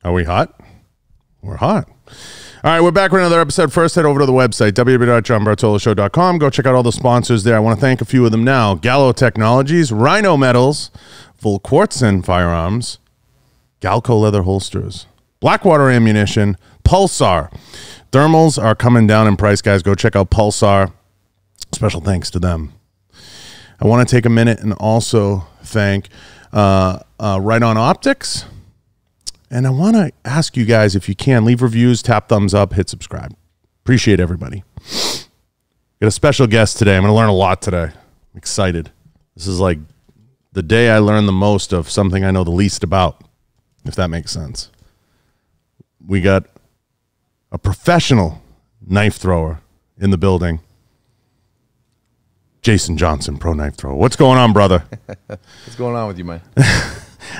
Are we hot? We're hot. All right, we're back with another episode. First, head over to the website, www.johnbartoloshow.com. Go check out all the sponsors there. I want to thank a few of them now. Gallo Technologies, Rhino Metals, Volquartsen Firearms, Galco Leather Holsters, Blackwater Ammunition, Pulsar. Thermals are coming down in price, guys. Go check out Pulsar. Special thanks to them. I want to take a minute and also thank Right On Optics. And I want to ask you guys, if you can, leave reviews, tap thumbs up, hit subscribe. Appreciate everybody. Got a special guest today. I'm going to learn a lot today. I'm excited. This is like the day I learn the most of something I know the least about, if that makes sense. We got a professional knife thrower in the building. Jason Johnson, pro knife thrower. What's going on, brother? What's going on with you, man?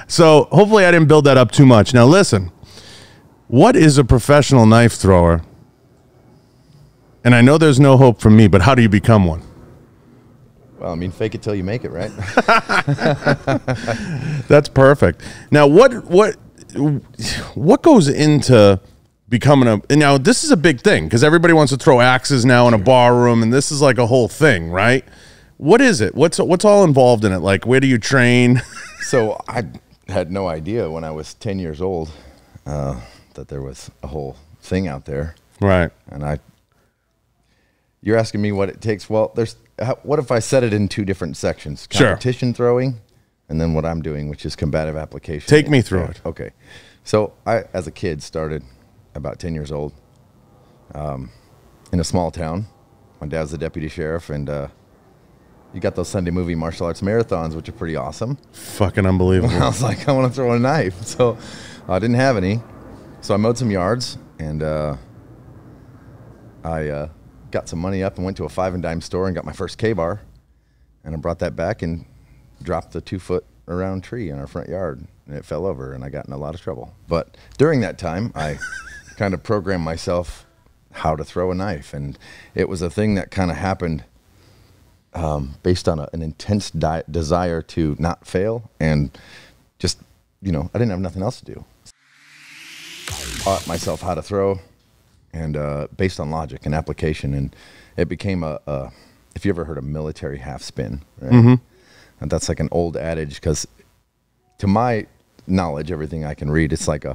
So hopefully I didn't build that up too much. Now listen, what is a professional knife thrower? And I know there's no hope for me, but how do you become one? Well, I mean, fake it till you make it, right? That's perfect. Now, what goes into becoming a? And now this is a big thing because everybody wants to throw axes now in a bar room, and this is like a whole thing, right? What is it? What's all involved in it? Like, where do you train? So I had no idea when I was 10 years old that there was a whole thing out there, Right. and you're asking me what it takes. Well, what if I set it in two different sections? Competition throwing, and then what I'm doing, which is combative application. Take me through it. Okay. So I, as a kid, started about 10 years old in a small town. My dad's the deputy sheriff, and you got those Sunday movie martial arts marathons, which are pretty awesome. Fucking unbelievable. I was like, I want to throw a knife. So I didn't have any. So I mowed some yards, and I got some money up and went to a 5 and dime store and got my first K-bar. And I brought that back and dropped the 2-foot around tree in our front yard. And it fell over, and I got in a lot of trouble. But during that time, I kind of programmed myself how to throw a knife. And it was a thing that kind of happened based on an intense desire to not fail, and just, I didn't have nothing else to do. Taught myself how to throw, and based on logic and application, and it became if you ever heard of military half spin, right? Mm-hmm. And that's like an old adage, because to my knowledge, everything I can read, it's like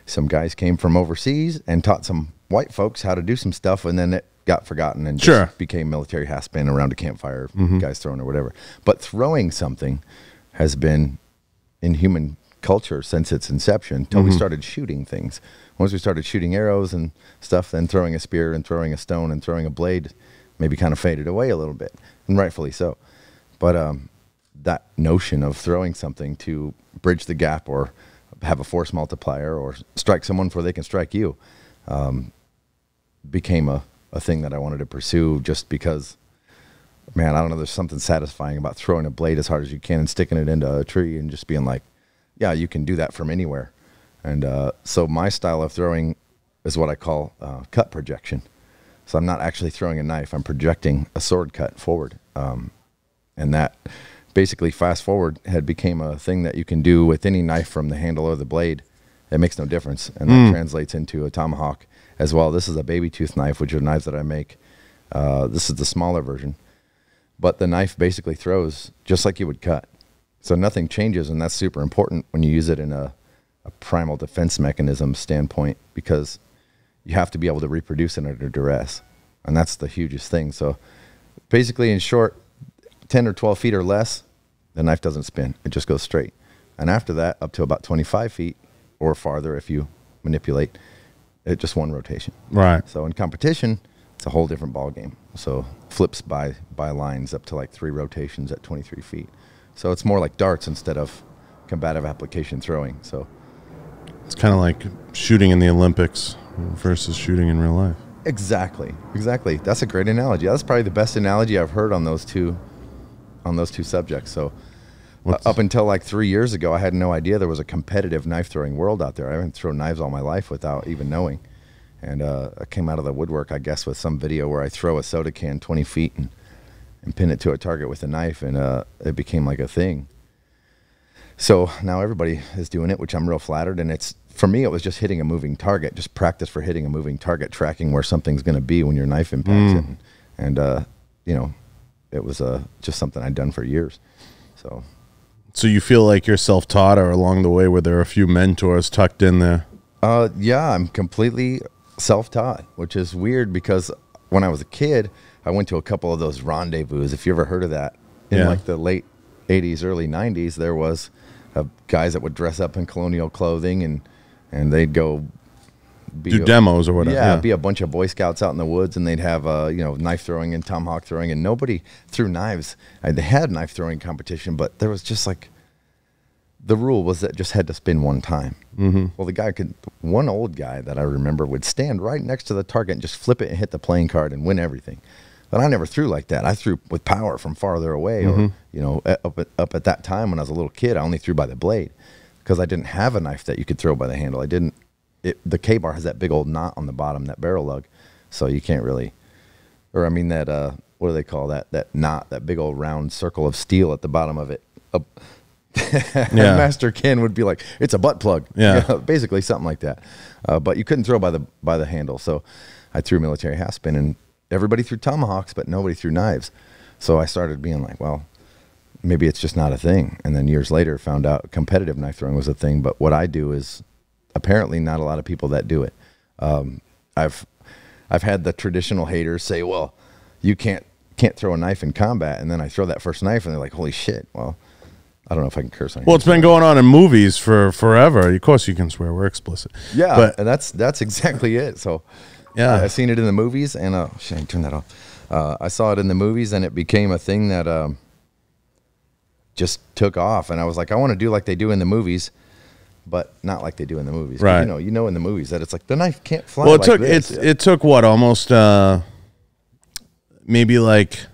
some guys came from overseas and taught some white folks how to do some stuff, and then it got forgotten and just became military half spin around a campfire, guys throwing or whatever. But throwing something has been in human culture since its inception, until we started shooting things. Once we started shooting arrows and stuff, then throwing a spear and throwing a stone and throwing a blade maybe kind of faded away a little bit, and rightfully so. But that notion of throwing something to bridge the gap or have a force multiplier or strike someone before they can strike you became a thing that I wanted to pursue, just because, man, I don't know, there's something satisfying about throwing a blade as hard as you can and sticking it into a tree and just being like, yeah, you can do that from anywhere. And so my style of throwing is what I call cut projection. So I'm not actually throwing a knife, I'm projecting a sword cut forward. And that basically, fast forward, had became a thing that you can do with any knife from the handle or the blade. It makes no difference, and that translates into a tomahawk as well. This is a baby tooth knife, which are knives that I make. This is the smaller version, but the knife basically throws just like you would cut. So nothing changes, and that's super important when you use it in a primal defense mechanism standpoint, because you have to be able to reproduce it under duress, and that's the hugest thing. So basically, in short, 10 or 12 feet or less, the knife doesn't spin. It just goes straight. And after that, up to about 25 feet or farther, if you manipulate, it just one rotation. Right. So in competition, it's a whole different ball game. So flips by lines up to like 3 rotations at 23 feet. So it's more like darts instead of combative application throwing. So it's kind of like shooting in the Olympics versus shooting in real life. Exactly. That's a great analogy. That's probably the best analogy I've heard on those two subjects. So up until like 3 years ago, I had no idea there was a competitive knife throwing world out there. I haven't thrown knives all my life without even knowing. And I came out of the woodwork, I guess, with some video where I throw a soda can 20 feet and pin it to a target with a knife, and it became like a thing. So now everybody is doing it, which I'm real flattered, and it's for me, it was just hitting a moving target, just practice for hitting a moving target, tracking where something's going to be when your knife impacts it. And you know, it was just something I'd done for years. So you feel like you're self-taught, or along the way were there a few mentors tucked in there? Yeah, I'm completely self-taught, which is weird because when I was a kid, I went to a couple of those rendezvous. If you ever heard of that, in like the late 80s, early 90s, there was guys that would dress up in colonial clothing and they'd go do demos or whatever. Yeah, be a bunch of Boy Scouts out in the woods, and they'd have you know, knife throwing and tomahawk throwing, and nobody threw knives. They had knife throwing competition, but there was just like, the rule was that just had to spin one time. Well, one old guy that I remember would stand right next to the target and just flip it and hit the playing card and win everything. But I never threw like that. I threw with power from farther away, or you know, up at that time when I was a little kid, I only threw by the blade because I didn't have a knife that you could throw by the handle. The K-bar has that big old knot on the bottom, that barrel lug, so you can't really, or I mean that what do they call that knot, that big old round circle of steel at the bottom of it. Master Ken would be like, it's a butt plug. Basically something like that. But you couldn't throw by the handle, so I threw military half spin, and everybody threw tomahawks, but nobody threw knives. So I started being like, well, maybe it's just not a thing. And then years later found out competitive knife throwing was a thing. But what I do is apparently not a lot of people that do it. I've had the traditional haters say, well, you can't throw a knife in combat. And then I throw that first knife and they're like, holy shit. Well, I don't know if I can curse on you. Well, it's been going on in movies for forever. Of course you can swear, we're explicit. Yeah, but and that's exactly it. So yeah, I've seen it in the movies, and shit, I turned that off. I saw it in the movies, and it became a thing that just took off. And I was like, I want to do like they do in the movies, but not like they do in the movies. Right. You know in the movies that it's like the knife can't fly. Well, it took what, almost maybe like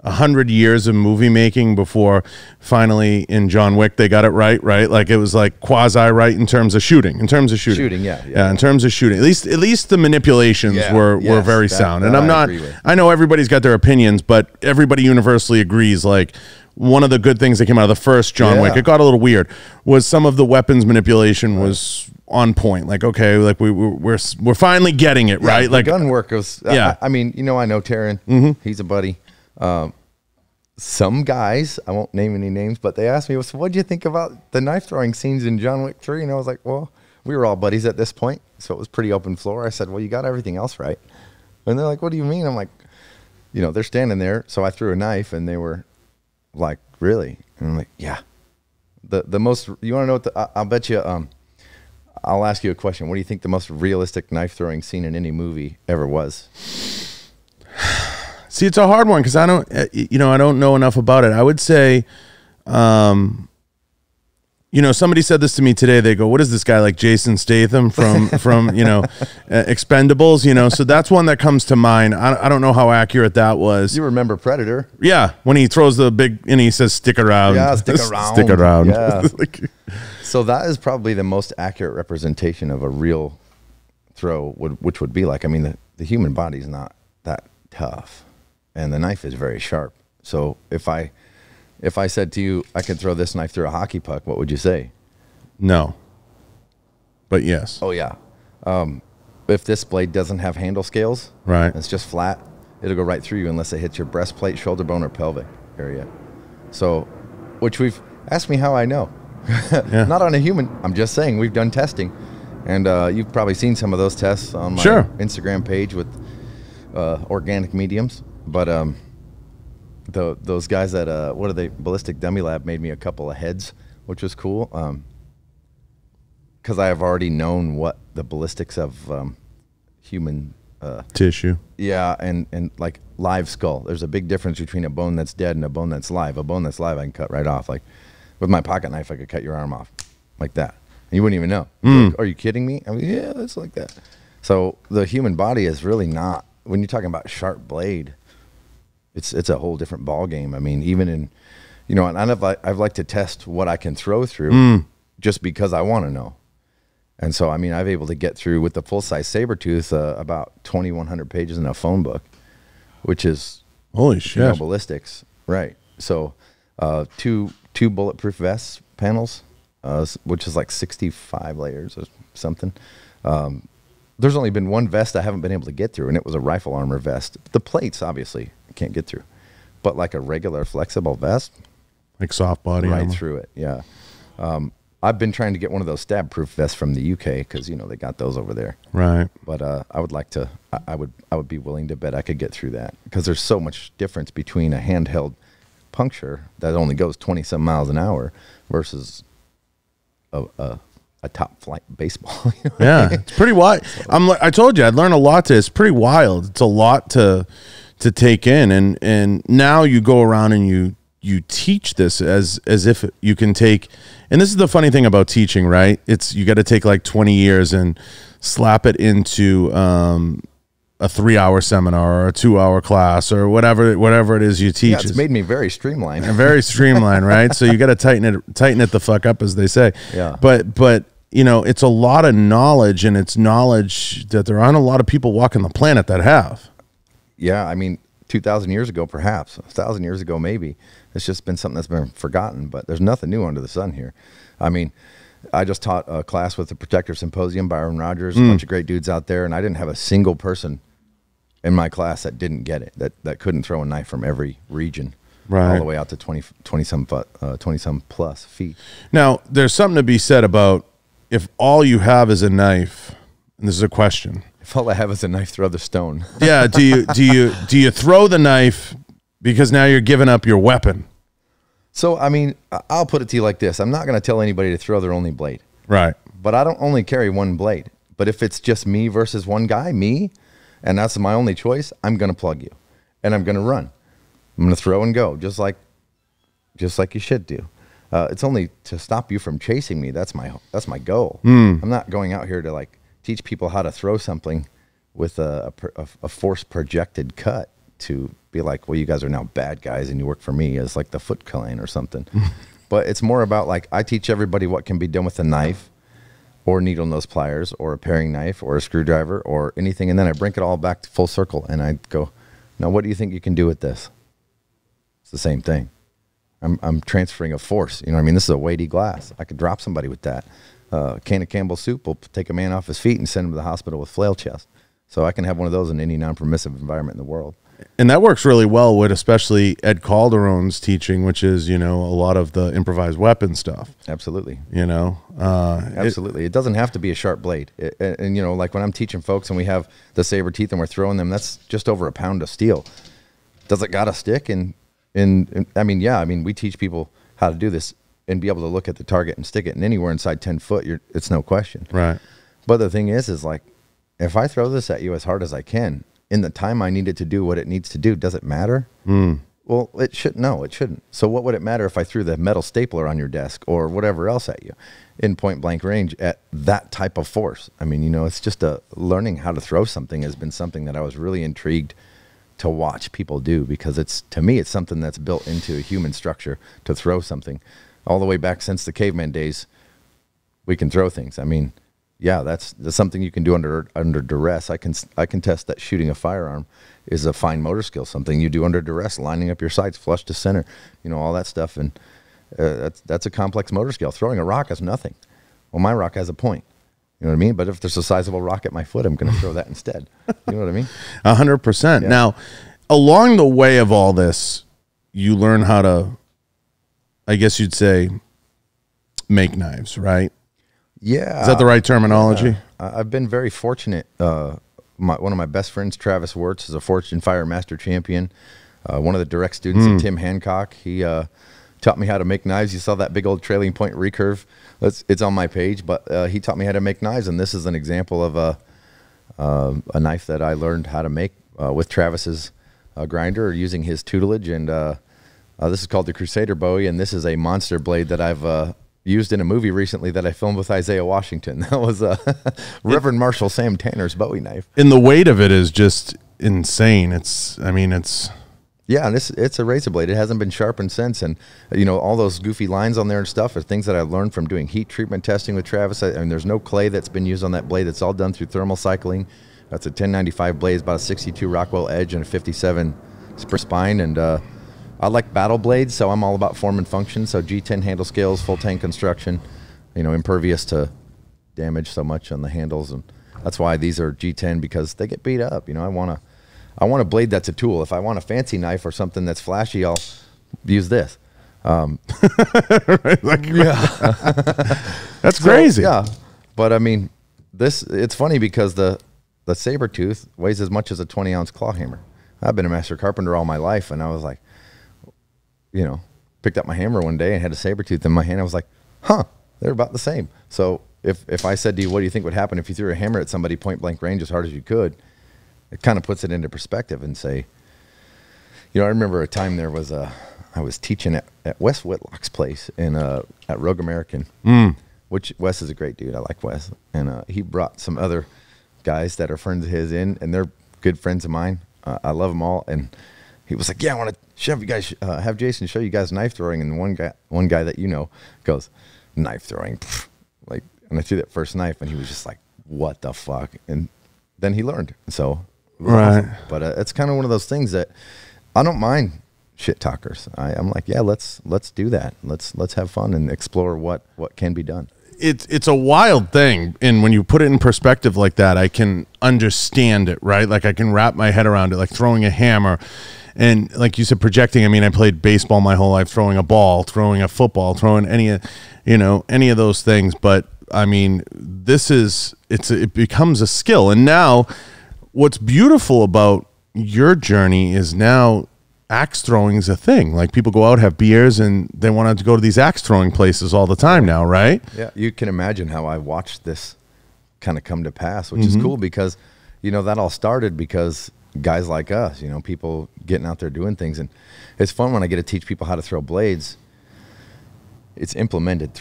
100 years of movie making before finally in John Wick they got it right. Like it was like quasi right in terms of shooting. In terms of shooting, yeah. In terms of shooting, at least the manipulations were very sound. And I know everybody's got their opinions, but everybody universally agrees. Like one of the good things that came out of the first John Wick, it got a little weird, was some of the weapons manipulation was on point. Like, okay, like we're finally getting it right. Like gun work was. I mean, I know Taryn. He's a buddy. Some guys, I won't name any names, but they asked me, so what do you think about the knife throwing scenes in John Wick 3? And I was like, well, we were all buddies at this point, so it was pretty open floor. I said, well, you got everything else right. And they're like, what do you mean? I'm like, they're standing there. So I threw a knife and they were like, really? And I'm like, yeah. The most, you want to know I'll bet you, I'll ask you a question. What do you think the most realistic knife throwing scene in any movie ever was? See, it's a hard one because I don't know enough about it. I would say, somebody said this to me today. They go, "What is this guy like Jason Statham from Expendables?" So that's one that comes to mind. I don't know how accurate that was. You remember Predator? Yeah, when he throws the big and he says, "Stick around." Yeah, stick around. Stick around. Yeah. So that is probably the most accurate representation of a real throw, which would be like. I mean, the human body's not that tough. And the knife is very sharp. So if I said to you, I could throw this knife through a hockey puck, what would you say? No. But yes. Oh, yeah. If this blade doesn't have handle scales, right, it's just flat, it'll go right through you unless it hits your breastplate, shoulder bone, or pelvic area. So, which asked me how I know. Not on a human. I'm just saying we've done testing. And you've probably seen some of those tests on my Instagram page with organic mediums. But those guys at Ballistic Dummy Lab made me a couple of heads, which was cool. Because I have already known what the ballistics of human tissue. Yeah, and like live skull. There's a big difference between a bone that's dead and a bone that's live. A bone that's live I can cut right off. Like with my pocket knife, I could cut your arm off like that. And you wouldn't even know. Like, are you kidding me? I mean, yeah, it's like that. So the human body is really not. When you're talking about sharp blade, it's a whole different ball game. I mean, even in, and I've liked to test what I can throw through just because I want to know. And so, I mean, I've able to get through with the full-size saber tooth about 2,100 pages in a phone book, which is holy shit. Ballistics, right? So, two bulletproof vests panels, which is like 65 layers or something. There's only been one vest I haven't been able to get through, and it was a rifle armor vest. The plates, obviously, I can't get through. But like a regular flexible vest, like soft body right armor. through it, yeah. I've been trying to get one of those stab-proof vests from the UK because, you know, they got those over there. Right. But I would like to, I would be willing to bet I could get through that because there's so much difference between a handheld puncture that only goes 20-some miles an hour versus a top flight baseball. You know Yeah, I mean? it's pretty wild. I told you I'd learn a lot to. It's pretty wild. It's a lot to take in, and now you go around and you teach this as if you can take. And this is the funny thing about teaching, right? It's you got to take like 20 years and slap it into a 3-hour seminar or a 2-hour class or whatever it is you teach. Yeah, it's made me very streamlined. Very streamlined, right? So you got to tighten it the fuck up, as they say. Yeah. But you know, it's a lot of knowledge, and it's knowledge that there aren't a lot of people walking the planet that have. Yeah, I mean, 2,000 years ago, perhaps 1,000 years ago, maybe. It's just been something that's been forgotten. But there's nothing new under the sun here. I mean, I just taught a class with the Protector Symposium, Byron Rogers, a bunch of great dudes out there, and I didn't have a single person in my class that didn't get it, that couldn't throw a knife from every region, right, all the way out to 20-some plus feet. Now, there's something to be said about if all you have is a knife, and this is a question. If all I have is a knife, throw the stone. Yeah, do you throw the knife because now you're giving up your weapon? So, I mean, I'll put it to you like this. I'm not going to tell anybody to throw their only blade. Right. But I don't only carry one blade. But if it's just me versus one guy, and that's my only choice, I'm going to plug you. And I'm going to run. I'm going to throw and go, just like you should do. It's only to stop you from chasing me. That's my goal. I'm not going out here to like teach people how to throw something with a force projected cut to be like, well, you guys are now bad guys and you work for me as like the Foot Clan or something. But it's more about like I teach everybody what can be done with a knife or needle nose pliers or a paring knife or a screwdriver or anything. And then I bring it all back to full circle and I go, now what do you think you can do with this? It's the same thing. I'm transferring a force. You know what I mean? This is a weighty glass. I could drop somebody with that. A can of Campbell's soup will take a man off his feet and send him to the hospital with flail chest. So I can have one of those in any non-permissive environment in the world. And that works really well with especially Ed Calderon's teaching, which is, you know, a lot of the improvised weapon stuff. Absolutely. You know? Absolutely. It doesn't have to be a sharp blade. And, you know, like when I'm teaching folks and we have the saber teeth and we're throwing them, that's just over a pound of steel. Does it got to stick? And I mean, yeah, I mean, we teach people how to do this and be able to look at the target and stick it. And anywhere inside 10 foot, it's no question. Right. But the thing is like, if I throw this at you as hard as I can, in the time I need it to do what it needs to do, does it matter? Well, it shouldn't. No, it shouldn't. So what would it matter if I threw the metal stapler on your desk or whatever else at you in point blank range at that type of force? I mean, you know, it's just learning how to throw something has been something that I was really intrigued to watch people do because to me, it's something that's built into a human structure to throw something. All the way back since the caveman days, we can throw things. I mean, yeah, that's something you can do under duress. I can test that shooting a firearm is a fine motor skill, something you do under duress, lining up your sights, flush to center, you know, all that stuff. And that's a complex motor skill. Throwing a rock is nothing. Well, my rock has a point. You know what I mean? But if there's a sizable rock at my foot, I'm going to throw that instead. You know what I mean? 100%. Yeah. Now, along the way of all this, you learn how to, I guess you'd say, make knives, right? Yeah. Is that the right terminology? I've been very fortunate. One of my best friends, Travis Wirtz, is a Forged and Fire Master champion. One of the direct students of Tim Hancock. He taught me how to make knives. You saw that big old trailing point recurve. It's on my page, but he taught me how to make knives, and this is an example of a knife that I learned how to make with Travis's grinder using his tutelage. And this is called the Crusader Bowie, and this is a monster blade that I've used in a movie recently that I filmed with Isaiah Washington. That was Reverend Marshal Sam Tanner's Bowie knife. And the weight of it is just insane. Yeah, and it's a razor blade. It hasn't been sharpened since. And, you know, all those goofy lines on there and stuff are things that I learned from doing heat treatment testing with Travis. I mean, there's no clay that's been used on that blade. It's all done through thermal cycling. That's a 1095 blade, about a 62 Rockwell edge and a 57 spine. And I like battle blades, so I'm all about form and function. So G10 handle scales, full tank construction. impervious to damage so much on the handles, and that's why these are G10, because they get beat up. I want a blade that's a tool. If I want a fancy knife or something that's flashy, I'll use this. Right, that's crazy. Yeah, but I mean, it's funny because the saber tooth weighs as much as a 20-ounce claw hammer. I've been a master carpenter all my life, and I was like, picked up my hammer one day and had a saber tooth in my hand. I was like, they're about the same. So if I said to you, what do you think would happen if you threw a hammer at somebody point blank range as hard as you could, it kind of puts it into perspective and say, I remember a time I was teaching at Wes Whitlock's place at Rogue American, which Wes is a great dude. I like Wes. And he brought some other guys that are friends of his in, and they're good friends of mine. I love them all. And he was like, yeah, I want to have Jason show you guys knife throwing. And one guy that goes, knife throwing. And I threw that first knife, and he was just like, what the fuck? And then he learned. So, awesome. But it's kind of one of those things that I don't mind shit talkers. I'm like, yeah, let's do that. Let's have fun and explore what can be done. It's a wild thing, and when you put it in perspective like that, I can understand it, right? Like I can wrap my head around it, like throwing a hammer, and like you said, projecting. I mean, I played baseball my whole life, throwing a ball, throwing a football, throwing any of those things. But I mean, it becomes a skill, and now what's beautiful about your journey is now axe throwing is a thing. Like people go out, have beers, and they want to go to these axe throwing places all the time now, right? Yeah, you can imagine how I watched this kind of come to pass, which is cool because, that all started because guys like us, people getting out there doing things. And it's fun when I get to teach people how to throw blades. It's implemented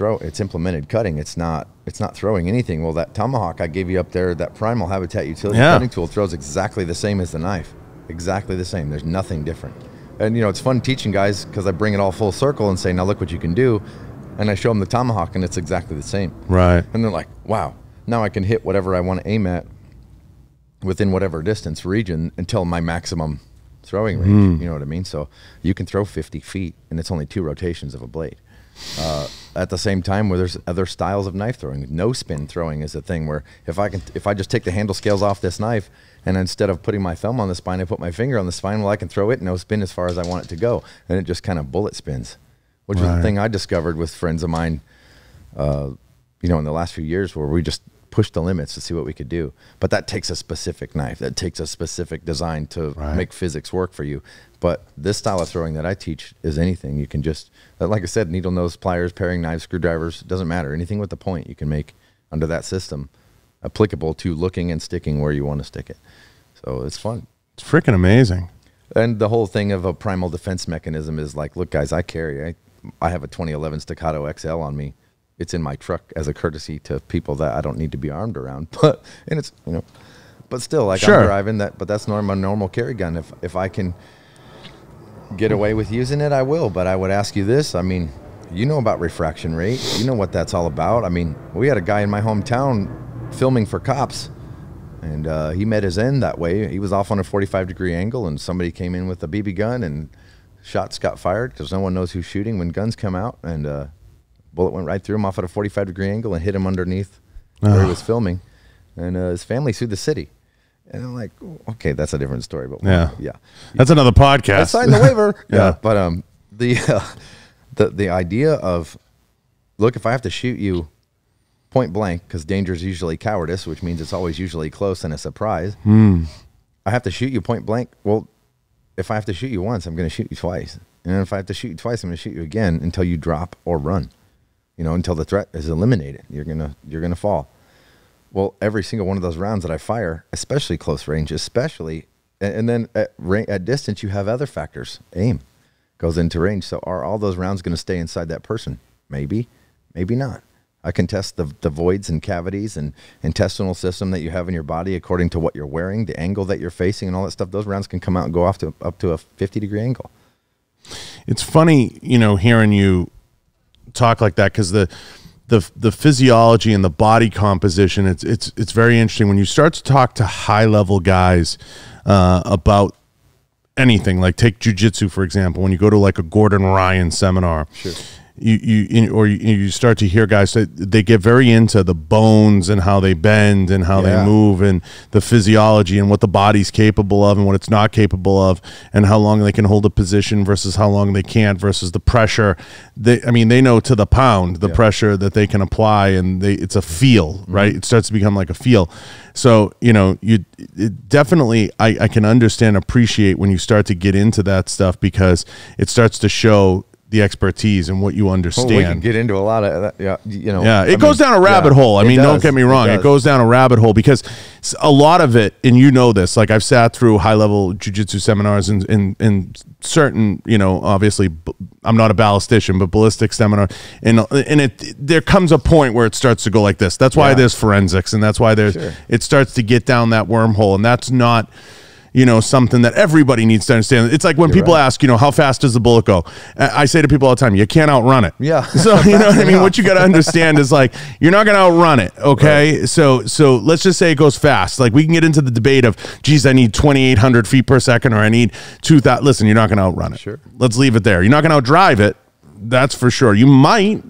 cutting. It's not throwing anything. Well, that tomahawk I gave you up there, that primal habitat utility cutting tool, throws exactly the same as the knife. Exactly the same. There's nothing different. And it's fun teaching guys because I bring it all full circle and say, now look what you can do. And I show them the tomahawk, and it's exactly the same. Right. And they're like, wow, now I can hit whatever I want to aim at within whatever distance region until my maximum throwing range. You know what I mean? So you can throw 50 feet, and it's only 2 rotations of a blade. At the same time, where there's other styles of knife throwing. No spin throwing is a thing where if I just take the handle scales off this knife, and instead of putting my thumb on the spine, I put my finger on the spine, well, I can throw it no spin as far as I want it to go. And it just kind of bullet spins, which was the thing I discovered with friends of mine, in the last few years, where we just pushed the limits to see what we could do. But that takes a specific knife. That takes a specific design to make physics work for you. But this style of throwing that I teach is anything. You can just, like I said, needle nose, pliers, paring knives, screwdrivers, doesn't matter. Anything with the point you can make under that system applicable to looking and sticking where you want to stick it. So it's fun. It's freaking amazing. And the whole thing of a primal defense mechanism is like, look, guys, I have a 2011 Staccato XL on me. It's in my truck as a courtesy to people that I don't need to be armed around. But still, like, I'm driving that, but that's my normal carry gun. If I can get away with using it, I will. But I would ask you this. I mean, about refraction rate. You know what that's all about. I mean, we had a guy in my hometown filming for cops, and he met his end that way. He was off on a 45-degree angle, and somebody came in with a BB gun, and shots got fired because no one knows who's shooting when guns come out, and bullet went right through him off at a 45-degree angle and hit him underneath where he was filming, and his family sued the city. And I'm like, okay, that's a different story, but yeah, that's another podcast. I signed the waiver. But the idea of, look, if I have to shoot you point blank, because danger is usually cowardice, which means it's always usually close and a surprise. I have to shoot you point blank. Well, if I have to shoot you once, I'm going to shoot you twice. And if I have to shoot you twice, I'm going to shoot you again until you drop or run, until the threat is eliminated. You're going to fall. Well, every single one of those rounds that I fire, especially close range, and then at distance, you have other factors. Aim goes into range. So are all those rounds going to stay inside that person? Maybe, maybe not. I can test the voids and cavities and intestinal system that you have in your body according to what you're wearing, the angle that you're facing, and all that stuff. Those rounds can come out and go off to up to a 50-degree angle. It's funny, hearing you talk like that, because the physiology and the body composition, it's very interesting when you start to talk to high-level guys about anything. Like take jiu-jitsu, for example. When you go to like a Gordon Ryan seminar, you start to hear guys that they get very into the bones and how they bend and how they move and the physiology and what the body's capable of and what it's not capable of and how long they can hold a position versus how long they can't versus the pressure. They know to the pound the pressure that they can apply, and it's a feel, right? It starts to become like a feel. So, definitely, I can understand, appreciate when you start to get into that stuff, because it starts to show the expertise and what you understand. Well, we can get into a lot of that. Yeah, it goes down a rabbit hole. I mean, don't get me wrong. It goes down a rabbit hole because a lot of it, and this, like I've sat through high-level jiu-jitsu seminars and certain, obviously I'm not a ballistician, but ballistic seminar, and there comes a point where it starts to go like this. That's why there's forensics, and that's why it starts to get down that wormhole, and that's not something that everybody needs to understand. It's like when people ask, how fast does the bullet go? I say to people all the time, you can't outrun it. Yeah. So, you know what I mean? What you got to understand is, like, you're not going to outrun it. Okay. Right. So let's just say it goes fast. Like, we can get into the debate of, geez, I need 2,800 feet per second, or I need 2,000. Listen, you're not going to outrun it. Sure. Let's leave it there. You're not going to outdrive it. That's for sure. You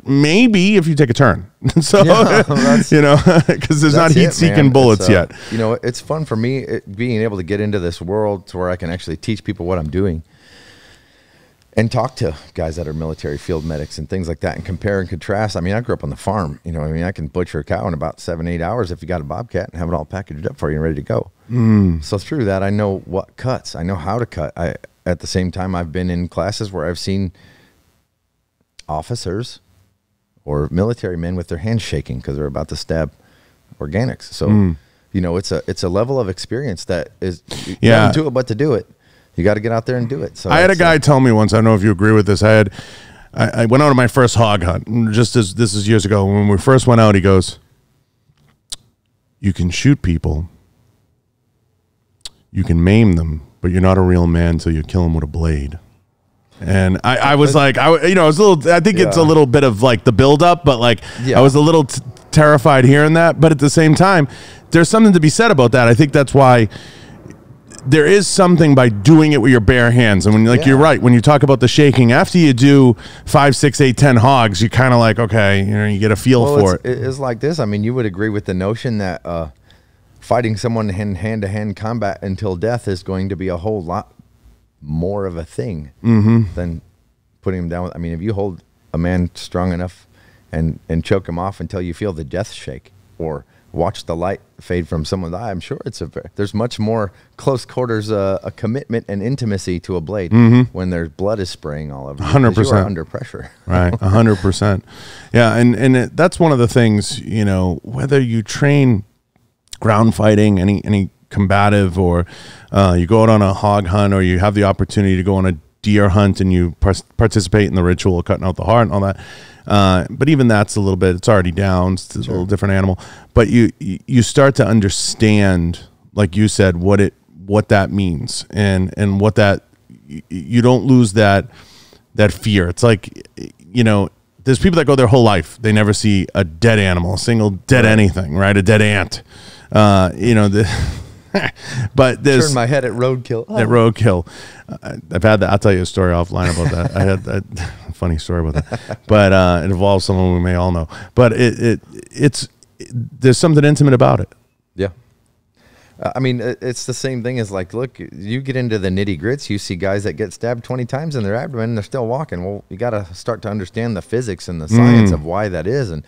maybe if you take a turn. So, because there's not heat-seeking bullets yet. It's fun for me being able to get into this world to where I can actually teach people what I'm doing and talk to guys that are military field medics and things like that and compare and contrast. I mean, I grew up on the farm. I can butcher a cow in about 7-8 hours if you got a bobcat and have it all packaged up for you and ready to go. So through that, I know what cuts. I know how to cut. At the same time, I've been in classes where I've seen officers or military men with their hands shaking because they're about to stab organics. So, it's a level of experience that is, you don't do it, but to do it, you got to get out there and do it. So I had a guy tell me once, I don't know if you agree with this. I went out on my first hog hunt, this is years ago. When we first went out, he goes, you can shoot people, you can maim them, but you're not a real man until you kill them with a blade. And I was like, I was a little, I think it's a little bit of like the buildup, but like I was a little terrified hearing that. But at the same time, there's something to be said about that. I think that's why there is something by doing it with your bare hands. And when you're right, when you talk about the shaking, after you do 5, 6, 8, 10 hogs, you kind of like, okay, you get a feel for it. It's like this. I mean, you would agree with the notion that fighting someone in hand-to-hand combat until death is going to be a whole lot more of a thing than putting him down. I mean, if you hold a man strong enough and choke him off until you feel the death shake, or watch the light fade from someone's eye, I'm sure there's much more close quarters, a commitment and intimacy to a blade when there's blood is spraying all over you. 100%. You are under pressure. Right, 100%. Yeah, and that's one of the things, whether you train ground fighting, any combative, or you go out on a hog hunt, or you have the opportunity to go on a deer hunt and you participate in the ritual of cutting out the heart and all that. But even that's a little bit, it's already down. It's a little different animal. But you start to understand, like you said, what that means, and what that, you don't lose that fear. It's like, there's people that go their whole life, they never see a dead animal, a single dead anything, right? A dead ant. But there's turn my head at roadkill. At roadkill, I've had that. I'll tell you a story offline about that. I had a funny story about that, but it involves someone we may all know. But it's there's something intimate about it. Yeah, I mean, it's the same thing as, like, look, you get into the nitty grits, you see guys that get stabbed 20 times in their abdomen and they're still walking. Well, you got to start to understand the physics and the science of why that is, and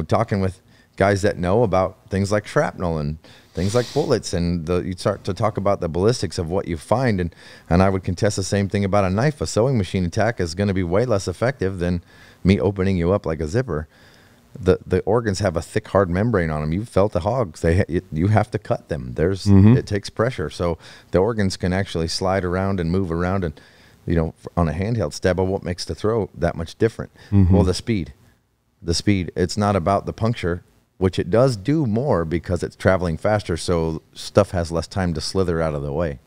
talking with guys that know about things like shrapnel and things like bullets, and you start to talk about the ballistics of what you find, and I would contest the same thing about a knife. A sewing machine attack is going to be way less effective than me opening you up like a zipper. The organs have a thick, hard membrane on them. You've felt the hogs. You have to cut them. It takes pressure, so the organs can actually slide around and move around, and on a handheld stab, what makes the throw that much different? Well, the speed. It's not about the puncture, which it does do more because it's traveling faster, so stuff has less time to slither out of the way.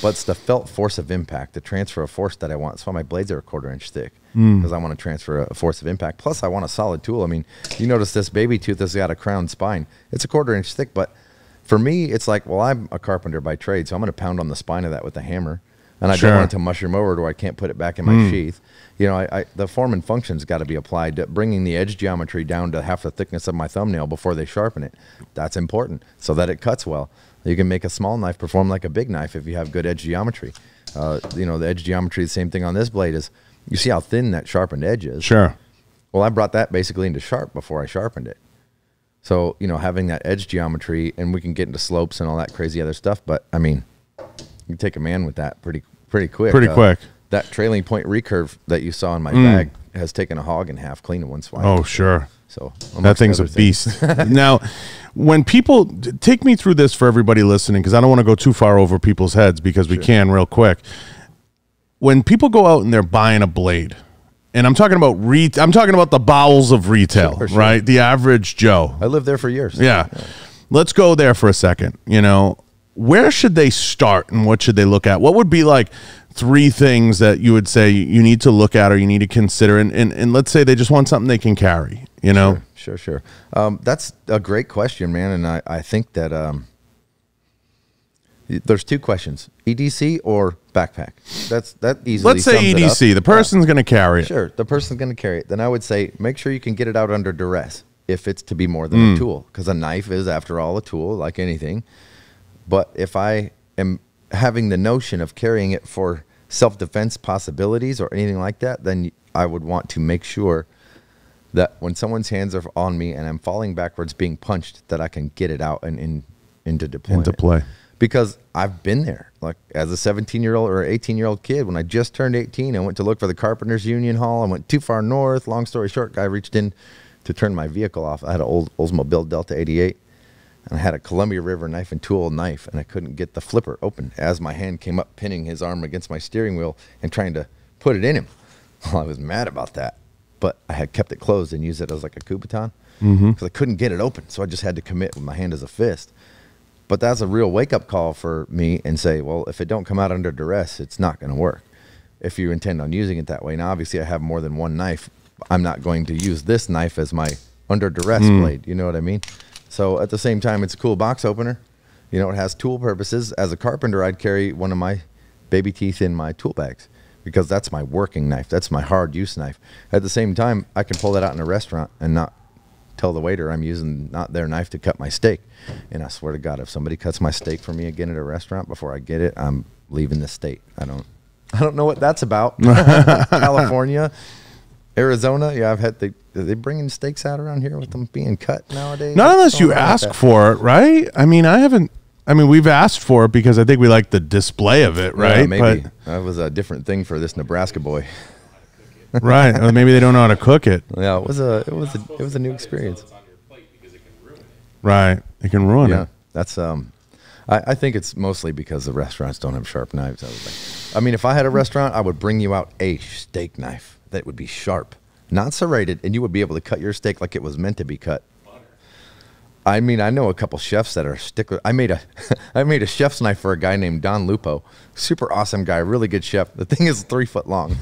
But it's the felt force of impact, the transfer of force that I want. That's why my blades are 1/4 inch thick, because I want to transfer a force of impact. Plus, I want a solid tool. I mean, you notice this baby tooth has got a crown spine. It's 1/4 inch thick, but for me, it's like, well, I'm a carpenter by trade, so I'm going to pound on the spine of that with a hammer. and I don't want it to mushroom over to where I can't put it back in my sheath. You know, the form and function's got to be applied. Bringing the edge geometry down to half the thickness of my thumbnail before they sharpen it. That's important so that it cuts well. You can make a small knife perform like a big knife if you have good edge geometry. You know, the edge geometry, the same thing on this blade is, you see how thin that sharpened edge is. Sure. Well, I brought that basically into sharp before I sharpened it. So, you know, having that edge geometry, and we can get into slopes and all that crazy other stuff, but I mean, you take a man with that pretty quick. Pretty quick. That trailing point recurve that you saw in my bag has taken a hog in half, clean in one swipe. Oh, sure. So that thing's a beast. Now, when people take me through this for everybody listening, because I don't want to go too far over people's heads because we can real quick. When people go out and they're buying a blade, and I'm talking about I'm talking about the bowels of retail, right? The average Joe. I lived there for years. Yeah. Let's go there for a second. You know, where should they start and what should they look at? What would be like 3 things that you would say you need to look at or you need to consider? And let's say they just want something they can carry, you know? Sure. That's a great question, man. And I think that there's 2 questions: EDC or backpack. That easily. Let's say EDC. The person's going to carry it. Sure, the person's going to carry it. Then I would say make sure you can get it out under duress if it's to be more than a tool, because a knife is, after all, a tool like anything. But if I am having the notion of carrying it for self-defense possibilities or anything like that, then I would want to make sure that when someone's hands are on me and I'm falling backwards being punched, that I can get it out and into deployment. Into play. Because I've been there, like as a 17-year-old or 18-yeld kid. When I just turned 18, I went to look for the Carpenters Union Hall. I went too far north. Long story short, guy reached in to turn my vehicle off. I had an old Oldsmobile Delta 88, and I had a Columbia River knife and tool knife, and I couldn't get the flipper open as my hand came up, pinning his arm against my steering wheel and trying to put it in him. Well, I was mad about that, but I had kept it closed and used it as like a coup baton because I couldn't get it open, so I just had to commit with my hand as a fist. But that's a real wake-up call for me and say, well, if it don't come out under duress, it's not going to work if you intend on using it that way. Now, obviously, I have more than one knife. I'm not going to use this knife as my under duress blade. You know what I mean? So at the same time, it's a cool box opener. You know, it has tool purposes. As a carpenter, I'd carry one of my baby teeth in my tool bags because that's my working knife. That's my hard use knife. At the same time, I can pull that out in a restaurant and not tell the waiter I'm using not their knife to cut my steak. And I swear to God, if somebody cuts my steak for me again at a restaurant before I get it, I'm leaving the state. I don't know what that's about. California, Arizona, yeah, I've had they bringing steaks out around here with them being cut nowadays. Not unless you ask for it, right? I mean, we've asked for it because I think we like the display of it, right? Yeah, maybe. But that was a different thing for this Nebraska boy. Right. Or maybe they don't know how to cook it. Yeah, it was a new experience. Right. It can ruin it. That's I think it's mostly because the restaurants don't have sharp knives. I mean, if I had a restaurant, I would bring you out a steak knife that would be sharp, not serrated, and you would be able to cut your steak like it was meant to be cut. I mean, I know a couple chefs that are stickler. I made a chef's knife for a guy named Don Lupo. Super awesome guy, really good chef. The thing is 3 foot long.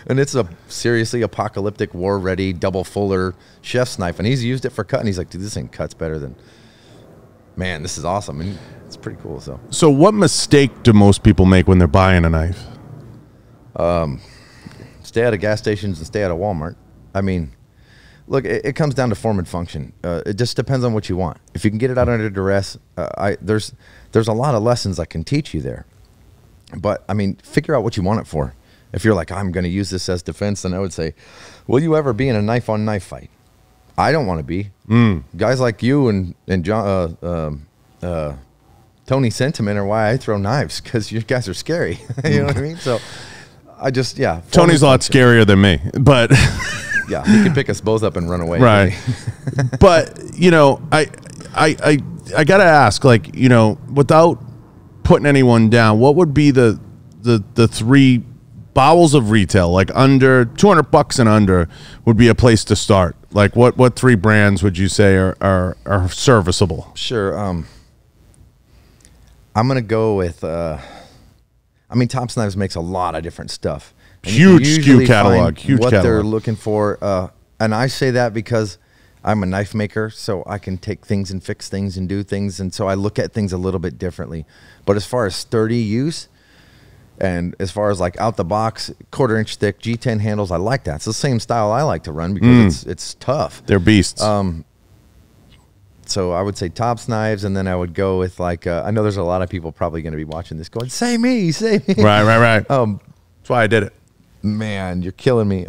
And it's a seriously apocalyptic, war-ready, double fuller chef's knife. And he's used it for cutting. He's like, dude, this thing cuts better than, man, this is awesome. And it's pretty cool. So what mistake do most people make when they're buying a knife? Stay out of gas stations and stay out of Walmart. I mean, look, it comes down to form and function. It just depends on what you want. If you can get it out under duress, there's a lot of lessons I can teach you there. But, I mean, figure out what you want it for. If you're like, I'm going to use this as defense, then I would say, will you ever be in a knife-on-knife fight? I don't want to be. Guys like you and John, Tony Sentiment are why I throw knives, because you guys are scary. You know what I mean? So, Tony's a lot scarier than me, but... Yeah, he could pick us both up and run away. Right. But, you know, I got to ask, like, you know, without putting anyone down, what would be the 3 bowels of retail? Like under $200 and under would be a place to start. Like what 3 brands would you say are serviceable? Sure. I'm going to go with, Tops Knives makes a lot of different stuff. Huge SKU catalog. What they're looking for. And I say that because I'm a knife maker, so I can take things and fix things and do things. And so I look at things a little bit differently. But as far as sturdy use, And as far as like out the box, 1/4 inch thick G10 handles, I like that. It's the same style I like to run because it's tough. They're beasts. So I would say tops knives, and then I would go with like I know there's a lot of people probably going to be watching this going, say me. Right. That's why I did it. Man, you're killing me.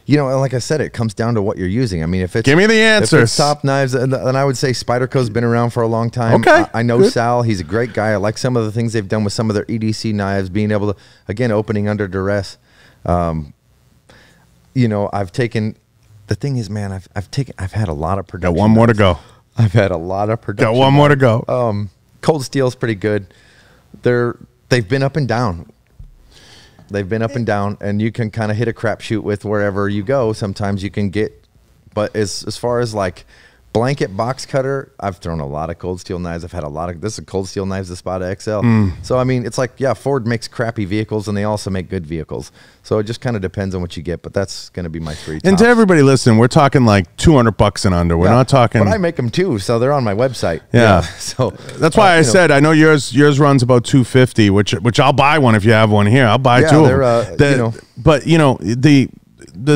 You know, like I said, it comes down to what you're using. I mean, if it's give me the answers. If it's top knives, then I would say Spyderco's been around for a long time. Okay, I know Sal; he's a great guy. I like some of the things they've done with some of their EDC knives, being able to again opening under duress. You know, I've taken. The thing is, man, I've had a lot of production. Got one more to go. I've had a lot of production. Got one more to go. Cold Steel's pretty good. They've been up and down. They've been up and down, and you can kind of hit a crapshoot with wherever you go. Sometimes you can get, but as far as like blanket box cutter, I've thrown a lot of Cold Steel knives. I've had a lot of, this is Cold Steel knives, the Spada XL. So, I mean, it's like, yeah, Ford makes crappy vehicles, and they also make good vehicles. So it just kind of depends on what you get, but that's going to be my 3 tops. And to everybody listening, we're talking like $200 and under. We're not talking. But I make them too, so they're on my website. Yeah. So that's why I said, I know yours runs about $250, which I'll buy one if you have one here. I'll buy two. You know. But you know, the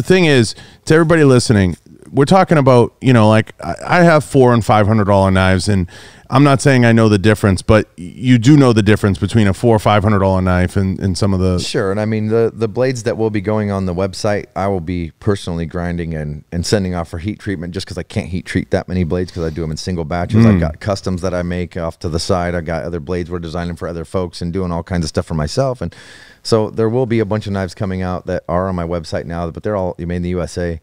thing is, to everybody listening, we're talking about, you know, like I have $400 and $500 knives, and I'm not saying I know the difference, but you do know the difference between a $400 or $500 knife and some of the. Sure. And I mean, the blades that will be going on the website, I will be personally grinding and sending off for heat treatment, just because I can't heat treat that many blades because I do them in single batches. I've got customs that I make off to the side. I got other blades we're designing for other folks and doing all kinds of stuff for myself. And so there will be a bunch of knives coming out that are on my website now, but they're all made in the USA.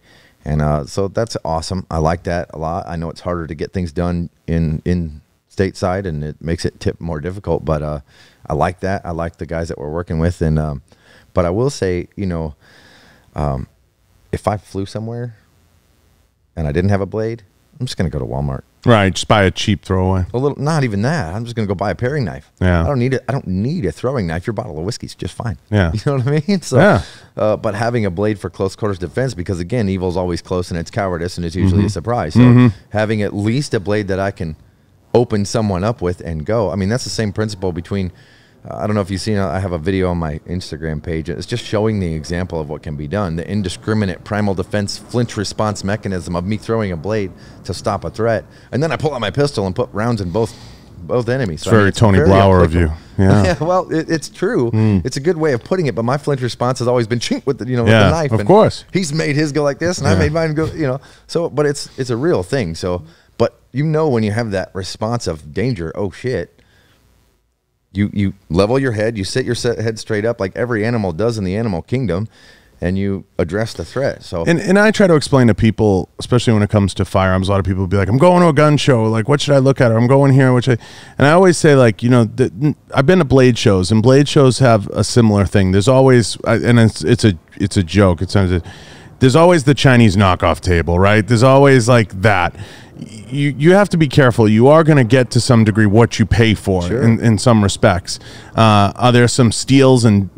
And so that's awesome. I like that a lot. I know it's harder to get things done in stateside, and it makes it more difficult, but I like that. I like the guys that we're working with. And but I will say, you know, if I flew somewhere and I didn't have a blade, I'm just going to go to Walmart. Right, just buy a cheap throwaway. A little, not even that. I'm just going to go buy a paring knife. Yeah. I don't need a throwing knife. Your bottle of whiskey's just fine. Yeah. You know what I mean? So, yeah. But having a blade for close quarters defense, because again, evil's always close and it's cowardice and it's usually a surprise. So having at least a blade that I can open someone up with and go. I mean, that's the same principle between, I don't know if you've seen, I have a video on my Instagram page. It's just showing the example of what can be done. The indiscriminate primal defense flinch response mechanism of me throwing a blade to stop a threat. And then I pull out my pistol and put rounds in both enemies. So it's very Tony Blauer of you. Yeah. Yeah, well, it's true. It's a good way of putting it, but my flinch response has always been chink with the, with the knife. Of course. He's made his go like this, and I made mine go, So, but it's a real thing. So, but when you have that response of danger, oh shit, you level your head, you sit your head straight up like every animal does in the animal kingdom, and you address the threat. So and I try to explain to people, especially when it comes to firearms, a lot of people will be like, I'm going to a gun show, like what should I look at, or I'm going here, and I always say, like, I've been to blade shows, and blade shows have a similar thing. There's always, and it's a joke, there's always the Chinese knockoff table, right? There's always like that. You have to be careful. You are going to get to some degree what you pay for in some respects. Are there some steals and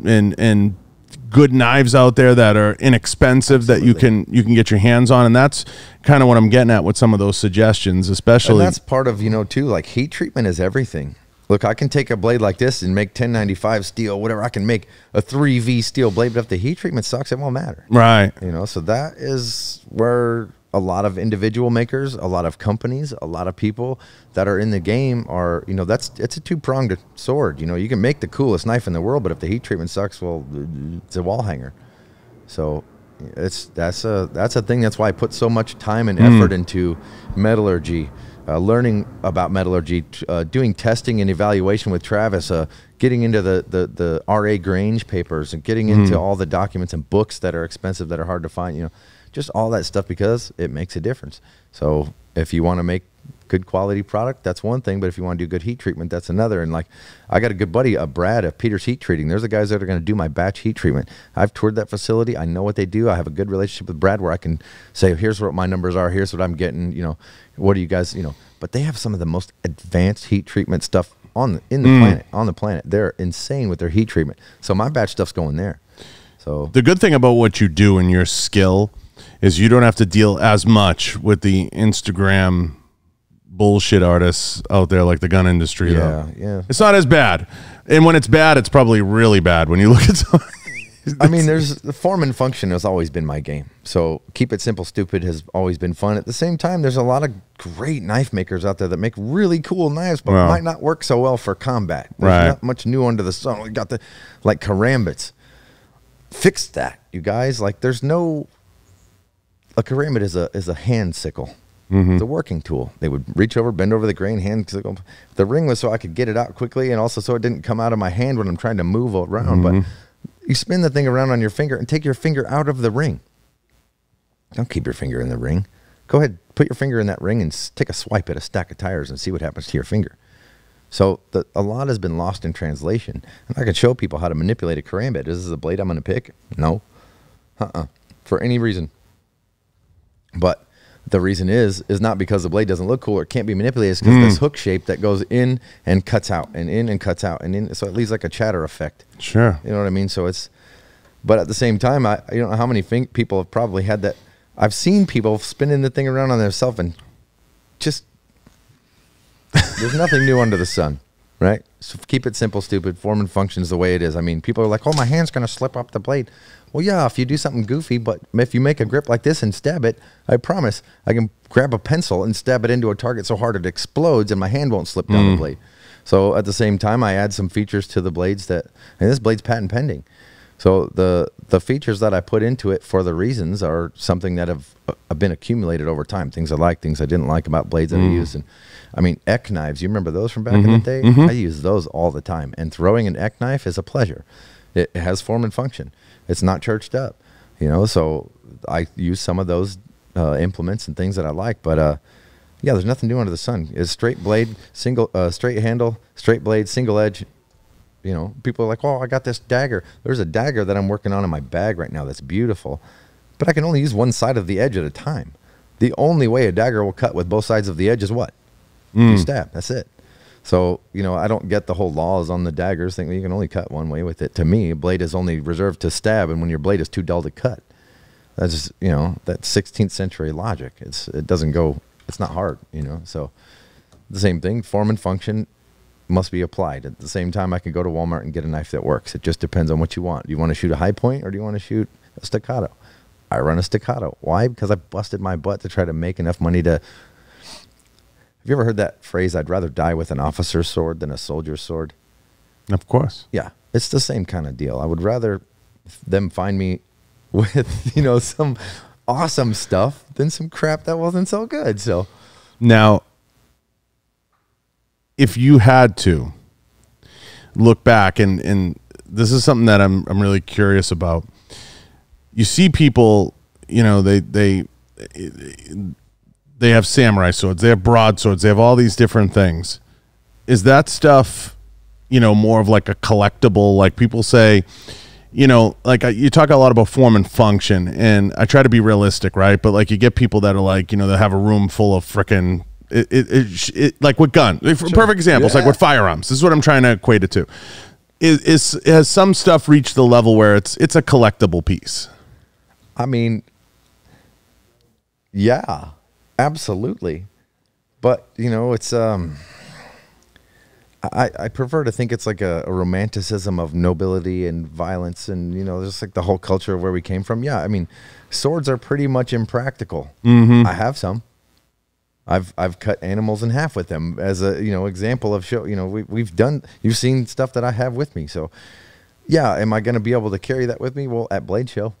good knives out there that are inexpensive that you can get your hands on? And that's kind of what I'm getting at with some of those suggestions, especially. And that's part of, too, like heat treatment is everything. Look, I can take a blade like this and make 1095 steel, whatever. I can make a 3V steel blade, but if the heat treatment sucks, it won't matter. Right. So that is where a lot of individual makers, a lot of companies, a lot of people that are in the game are, it's a two-pronged sword. You can make the coolest knife in the world, but if the heat treatment sucks, well, it's a wall hanger. So that's a thing. That's why I put so much time and effort into metallurgy, learning about metallurgy, doing testing and evaluation with Travis, getting into the RA Grange papers and getting into all the documents and books that are expensive, that are hard to find, just all that stuff, because it makes a difference. So if you want to make good quality product, that's one thing, but if you want to do good heat treatment, that's another. And like, I got a good buddy, Brad of Peter's Heat Treating. There's the guys that are going to do my batch heat treatment. I've toured that facility. I know what they do. I have a good relationship with Brad where I can say, here's what my numbers are, here's what I'm getting, what do you guys, but they have some of the most advanced heat treatment stuff on the planet. They're insane with their heat treatment. So my batch stuff's going there. So the good thing about what you do and your skill is you don't have to deal as much with the Instagram bullshit artists out there like the gun industry, though. Yeah. It's not as bad. And when it's bad, it's probably really bad when you look at something. I mean, there's the form and function has always been my game. So keep it simple, stupid has always been fun. At the same time, there's a lot of great knife makers out there that make really cool knives, but might not work so well for combat. There's not much new under the sun. We got the, like, karambits. Fix that, you guys. Like, there's no, a karambit is a hand sickle. It's a working tool. They would reach over, bend over the grain, hand sickle. The ring was so I could get it out quickly, and also so it didn't come out of my hand when I'm trying to move around. But you spin the thing around on your finger and take your finger out of the ring. Don't keep your finger in the ring. Go ahead, put your finger in that ring and take a swipe at a stack of tires and see what happens to your finger. So a lot has been lost in translation. And I can show people how to manipulate a karambit. Is this a blade I'm going to pick? No. For any reason. But the reason is not because the blade doesn't look cool or it can't be manipulated. It's because this hook shape that goes in and cuts out and in and cuts out and in. So it leaves like a chatter effect. Sure. You know what I mean? So it's, but at the same time, I don't know how many people have probably had that. I've seen people spinning the thing around on themselves and just, there's nothing new under the sun, right? So keep it simple, stupid. Form and function is the way it is. I mean, people are like, oh, my hand's going to slip up the blade. Well, yeah, if you do something goofy, but if you make a grip like this and stab it, I promise I can grab a pencil and stab it into a target so hard it explodes and my hand won't slip down the blade. So at the same time, I add some features to the blades that, and this blade's patent pending. So the features that I put into it for the reasons are something that have been accumulated over time. Things I like, things I didn't like about blades that I used. And I mean, ek knives, you remember those from back in the day? I use those all the time. And throwing an ek knife is a pleasure. It has form and function. It's not churched up, you know, so I use some of those implements and things that I like. But yeah, there's nothing new under the sun. It's straight blade, straight handle, straight blade, single edge. You know, people are like, oh, I got this dagger. There's a dagger that I'm working on in my bag right now that's beautiful, but I can only use one side of the edge at a time. The only way a dagger will cut with both sides of the edge is what? You stab. That's it. So, you know, I don't get the whole laws on the daggers thing. You can only cut one way with it. To me, a blade is only reserved to stab, and when your blade is too dull to cut. That's just, you know, that 16th century logic. It doesn't go, it's not hard, you know. So the same thing, form and function must be applied. At the same time, I can go to Walmart and get a knife that works. It just depends on what you want. Do you want to shoot a high point or do you want to shoot a staccato? I run a staccato. Why? Because I busted my butt to try to make enough money to... Have you ever heard that phrase, I'd rather die with an officer's sword than a soldier's sword? Of course. Yeah, it's the same kind of deal. I would rather them find me with, you know, some awesome stuff than some crap that wasn't so good. So now, if you had to look back, and this is something that I'm really curious about. You see people, you know, they have samurai swords, they have broadswords, they have all these different things. Is that stuff, you know, more of like a collectible? Like people say, you know, like you talk a lot about form and function, and I try to be realistic, right? But like you get people that are like, you know, they have a room full of frickin' like with gun. Perfect examples, like with firearms. This is what I'm trying to equate it to. Has some stuff reached the level where it's a collectible piece? I mean, yeah, absolutely. But, you know, it's I prefer to think it's like a romanticism of nobility and violence, and, you know, just like the whole culture of where we came from. Yeah, I mean, swords are pretty much impractical. I have some. I've cut animals in half with them as a, you know, example of show. You know, we've done. You've seen stuff that I have with me. So, yeah, am I going to be able to carry that with me? Well, at Blade Show.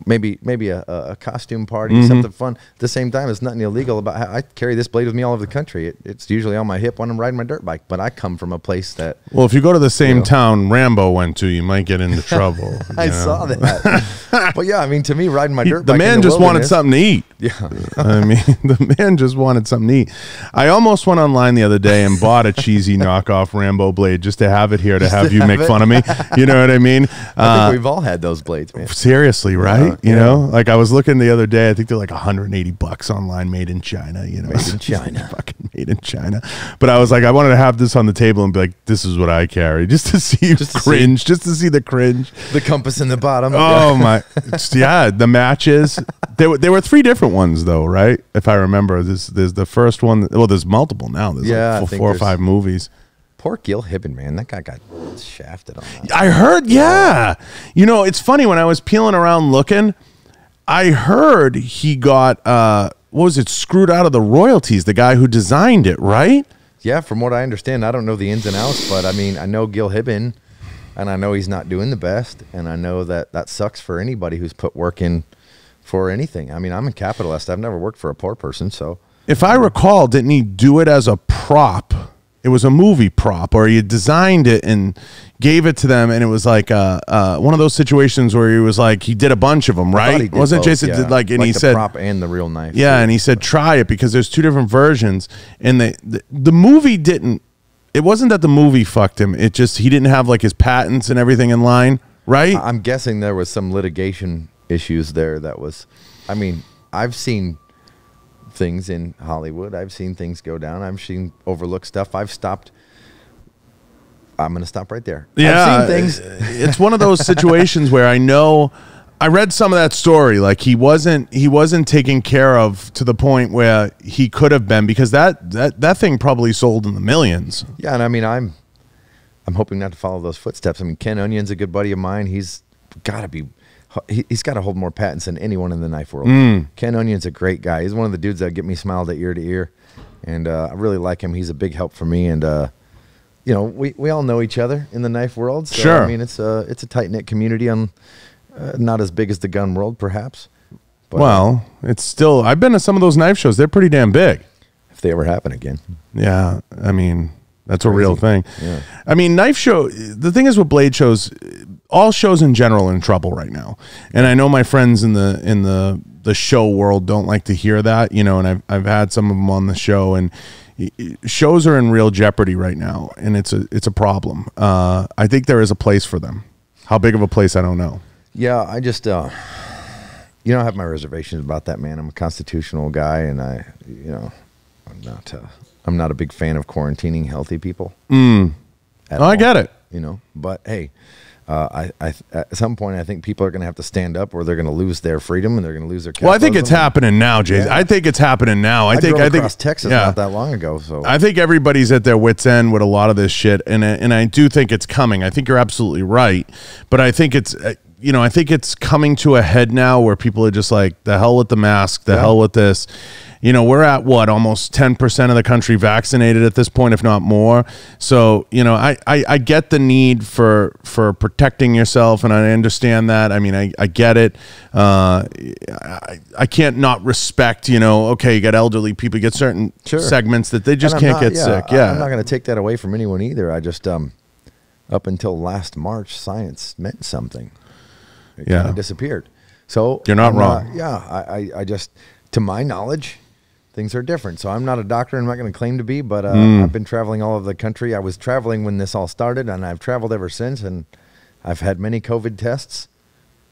Maybe a costume party, something fun. At the same time, it's nothing illegal about how I carry this blade with me all over the country. It's usually on my hip when I'm riding my dirt bike, but I come from a place that... Well, if you go to the same town Rambo went to, you might get into trouble. I saw that. But yeah, I mean, to me, riding my dirt bike... The man just wanted something to eat. Yeah. I mean, the man just wanted something to eat. I almost went online the other day and bought a cheesy knockoff Rambo blade just to have it here to have you make fun of me. You know what I mean? I think we've all had those blades, man. Seriously, right? You know, like I was looking the other day, I think they're like $180 online, made in China, you know, made in China, fucking made in China. But I was like, I wanted to have this on the table and be like, this is what I carry, just to see you cringe, just to see the cringe, the compass in the bottom. Oh my, yeah, the matches, There were 3 different ones though, right? If I remember, there's the first one. Well, there's multiple now. There's like 4 or 5 movies. Poor Gil Hibben, man. That guy got shafted on that. I heard, yeah. You know, it's funny, when I was peeling around looking, I heard he got, what was it, screwed out of the royalties, the guy who designed it, right? Yeah, from what I understand, I don't know the ins and outs, but I mean, I know Gil Hibben, and I know he's not doing the best, and I know that sucks for anybody who's put work in for anything. I mean, I'm a capitalist. I've never worked for a poor person, so. If I recall, didn't he do it as a prop? It was a movie prop, or he designed it and gave it to them, and it was like one of those situations where he was like, he did a bunch of them, right? Wasn't both, Jason did like, and like he said, prop and the real knife. Yeah, and he said try it because there's 2 different versions, and the movie didn't. It wasn't that the movie fucked him. It just he didn't have like his patents and everything in line, right? I'm guessing there was some litigation issues there. That was, I mean, I've seen things in Hollywood. I've seen things go down. I've seen overlooked stuff. I'm going to stop right there. Yeah, I've seen things. It's one of those situations where I know I read some of that story. Like he wasn't taken care of to the point where he could have been, because that thing probably sold in the millions. Yeah, and I mean, I'm hoping not to follow those footsteps. I mean, Ken Onion's a good buddy of mine. He's got to hold more patents than anyone in the knife world. Ken Onion's a great guy. He's one of the dudes that get me smiled at ear to ear, and I really like him. He's a big help for me, and you know, we all know each other in the knife world. So, sure. I mean, it's a tight knit community. Not as big as the gun world, perhaps. But, well, it's still. I've been to some of those knife shows. They're pretty damn big. If they ever happen again. Yeah, I mean, that's a real thing. Yeah. I mean, knife show. The thing is with blade shows, all shows in general are in trouble right now. And I know my friends in the show world don't like to hear that, you know. And I've had some of them on the show, and shows are in real jeopardy right now, and it's a problem. I think there is a place for them. How big of a place, I don't know. Yeah, I just I have my reservations about that, man. I'm a constitutional guy, and I'm not a big fan of quarantining healthy people. I get it. You know, but hey, at some point, I think people are going to have to stand up, or they're going to lose their freedom and they're going to lose their capitalism. Well, I think it's happening now, Jason. Yeah. I think it's happening now. I think across Texas not that long ago. So I think everybody's at their wits' end with a lot of this shit, and I do think it's coming. I think you're absolutely right, but I think it's. I think it's coming to a head now where people are just like, the hell with the mask, the hell with this. You know, we're at what, almost 10% of the country vaccinated at this point, if not more. So, you know, I get the need for protecting yourself, and I understand that. I mean, I get it. I can't not respect, okay, you got elderly people, you get certain segments that they just can't get sick. Yeah. I'm not going to take that away from anyone either. I just, up until last March, science meant something. It kind of disappeared. So you're not wrong. I just, to my knowledge, things are different. So I'm not a doctor. I'm not going to claim to be, but I've been traveling all over the country. I was traveling when this all started, and I've traveled ever since, and I've had many COVID tests,